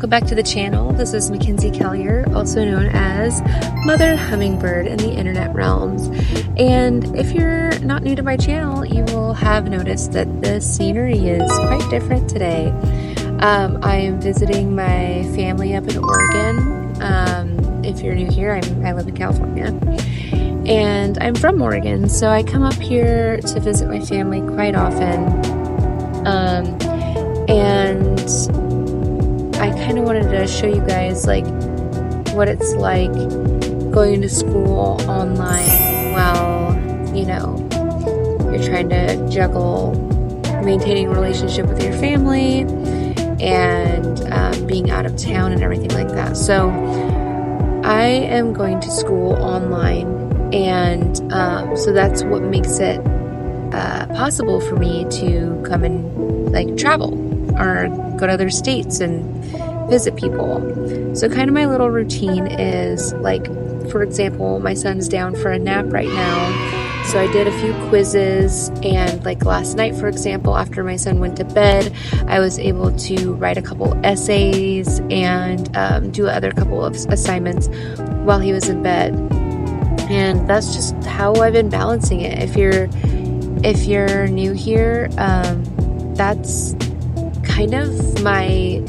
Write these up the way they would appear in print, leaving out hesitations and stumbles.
Welcome back to the channel. This is Mackenzie Collier, also known as Mother Hummingbird in the internet realms. And if you're not new to my channel, you will have noticed that the scenery is quite different today. I am visiting my family up in Oregon. If you're new here, I live in California. And I'm from Oregon, so I come up here to visit my family quite often. And I kind of wanted to show you guys like what it's like going to school online while, you know, you're trying to juggle maintaining a relationship with your family and being out of town and everything like that. So I am going to school online, and so that's what makes it possible for me to come and like travel or go to other states and visit people. So kind of my little routine is like, for example, my son's down for a nap right now, so I did a few quizzes, and like last night, for example, after my son went to bed, I was able to write a couple essays and do other couple of assignments while he was in bed. And that's just how I've been balancing it. If you're new here, that's kind of my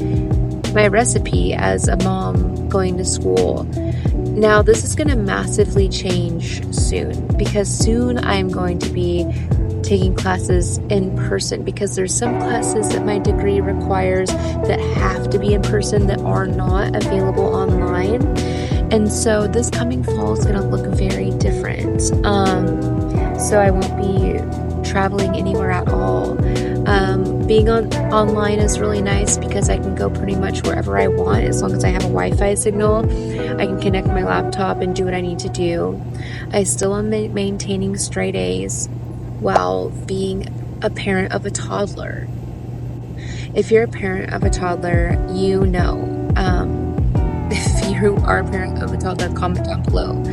recipe as a mom going to school. Now this is going to massively change soon, because soon I'm going to be taking classes in person, because there's some classes that my degree requires that have to be in person that are not available online. And so this coming fall is going to look very different. So I won't be traveling anywhere at all. Being online is really nice because I can go pretty much wherever I want as long as I have a Wi-Fi signal. I can connect my laptop and do what I need to do. I still am maintaining straight A's while being a parent of a toddler. If you're a parent of a toddler, you know. If you are a parent of a toddler, comment down below.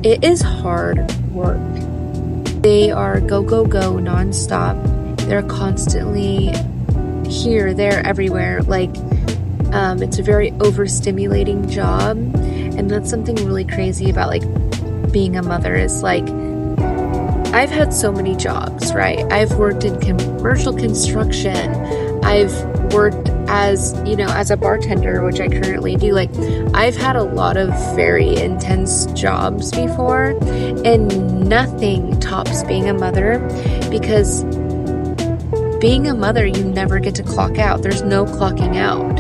It is hard work. They are go, go, go nonstop. They're constantly here, there, everywhere. Like, it's a very overstimulating job. And that's something really crazy about like being a mother is like, I've had so many jobs, right? I've worked in commercial construction. I've worked as a bartender, which I currently do. Like, I've had a lot of very intense jobs before, and nothing tops being a mother, because being a mother, you never get to clock out. There's no clocking out.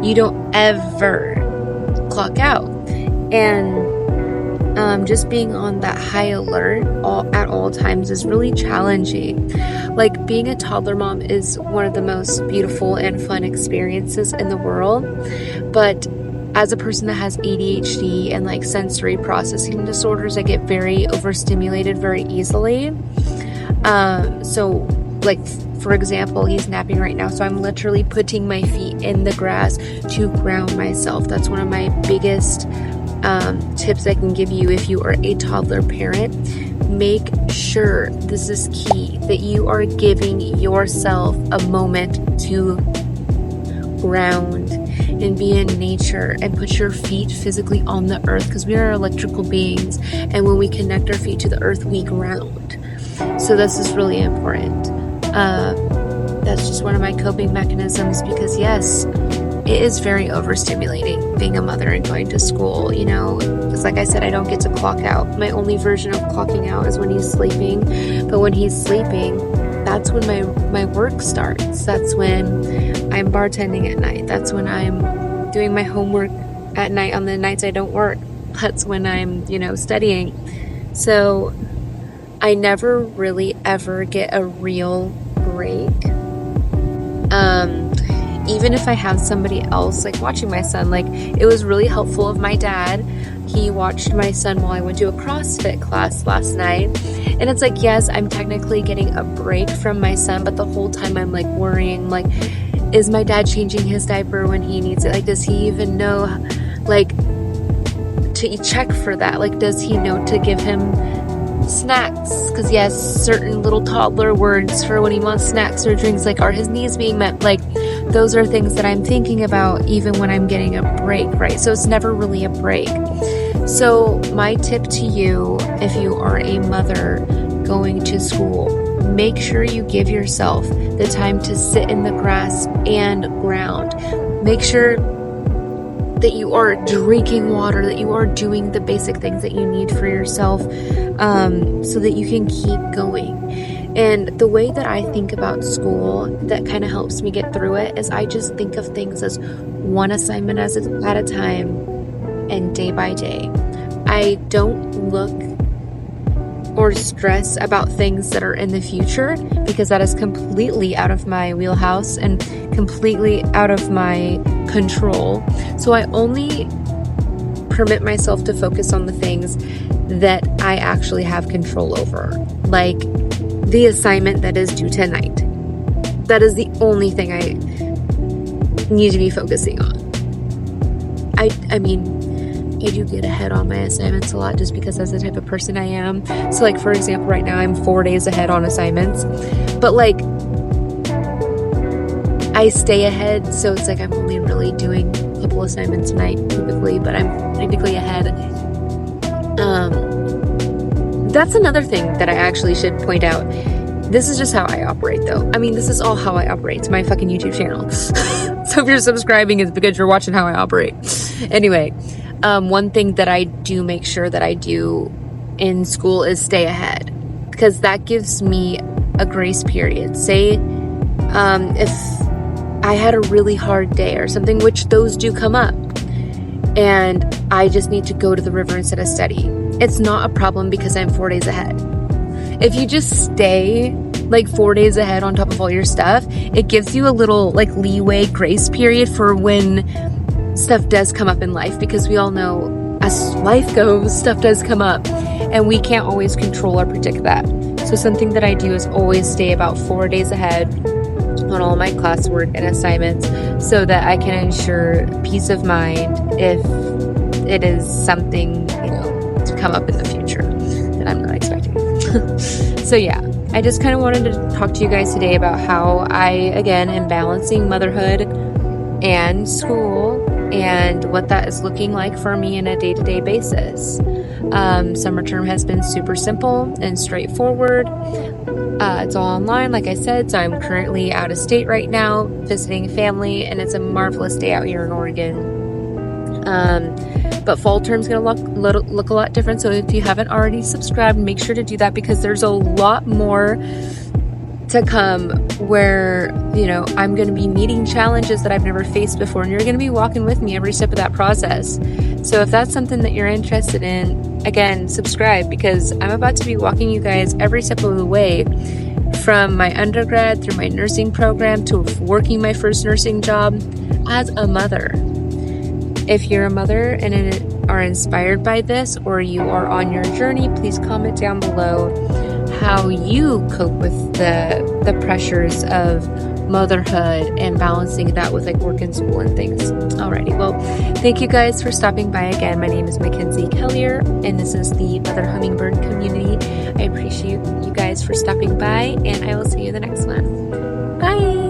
You don't ever clock out. And just being on that high alert at all times is really challenging. Like, being a toddler mom is one of the most beautiful and fun experiences in the world. But as a person that has ADHD and like sensory processing disorders, I get very overstimulated very easily. So like, for example, he's napping right now, so I'm literally putting my feet in the grass to ground myself. That's one of my biggest tips I can give you if you are a toddler parent. Make sure, this is key, that you are giving yourself a moment to ground and be in nature and put your feet physically on the earth, because we are electrical beings, and when we connect our feet to the earth, we ground. So this is really important. That's just one of my coping mechanisms, because yes, it is very overstimulating being a mother and going to school, you know, because like I said, I don't get to clock out. My only version of clocking out is when he's sleeping, but when he's sleeping, that's when my work starts. That's when I'm bartending at night. That's when I'm doing my homework at night on the nights I don't work. That's when I'm, studying. So I never really ever get a real break. Even if I have somebody else like watching my son, like it was really helpful of my dad. He watched my son while I went to a CrossFit class last night. And it's like, yes, I'm technically getting a break from my son, but the whole time I'm like worrying, like, is my dad changing his diaper when he needs it? Like, does he even know, like, to check for that? Like, does he know to give him snacks? Because yes, certain little toddler words for when he wants snacks or drinks, like, are his needs being met? Like, those are things that I'm thinking about even when I'm getting a break, right? So it's never really a break. So my tip to you, if you are a mother going to school, make sure you give yourself the time to sit in the grass and ground. Make sure that you are drinking water, that you are doing the basic things that you need for yourself, so that you can keep going. And the way that I think about school that kind of helps me get through it is I just think of things as one assignment at a time and day by day. I don't look or stress about things that are in the future, because that is completely out of my wheelhouse and completely out of my control. So I only permit myself to focus on the things that I actually have control over, like the assignment that is due tonight. That is the only thing I need to be focusing on. I mean, I do get ahead on my assignments a lot just because that's the type of person I am. So like, for example, right now I'm 4 days ahead on assignments, but like I stay ahead. So it's like I'm only really doing a couple assignments a night typically, but I'm technically ahead. That's another thing that I actually should point out. This is just how I operate though. I mean, this is all how I operate. It's my fucking YouTube channel. So if you're subscribing, it's because you're watching how I operate. Anyway, one thing that I do make sure that I do in school is stay ahead, because that gives me a grace period. Say, if I had a really hard day or something, which those do come up, and I just need to go to the river instead of study, it's not a problem because I'm 4 days ahead. If you just stay like 4 days ahead on top of all your stuff, it gives you a little like leeway, grace period for when stuff does come up in life, because we all know as life goes, stuff does come up and we can't always control or predict that. So something that I do is always stay about 4 days ahead on all my classwork and assignments, so that I can ensure peace of mind if it is something, to come up in the future that I'm not expecting. So yeah, I just kind of wanted to talk to you guys today about how I, again, am balancing motherhood and school and what that is looking like for me in a day-to-day basis. Summer term has been super simple and straightforward. It's all online, like I said, so I'm currently out of state right now visiting family, and it's a marvelous day out here in Oregon. But fall term's gonna look a lot different, so if you haven't already subscribed, make sure to do that, because there's a lot more to come where, I'm going to be meeting challenges that I've never faced before, and you're going to be walking with me every step of that process. So if that's something that you're interested in, again, subscribe, because I'm about to be walking you guys every step of the way, from my undergrad through my nursing program to working my first nursing job as a mother. If you're a mother and are inspired by this, or you are on your journey, please comment down below how you cope with the pressures of motherhood and balancing that with like work and school and things. Alrighty, well, thank you guys for stopping by again. My name is Mackenzie Kellier, and this is the Mother Hummingbird community. I appreciate you guys for stopping by, and I will see you in the next one. Bye!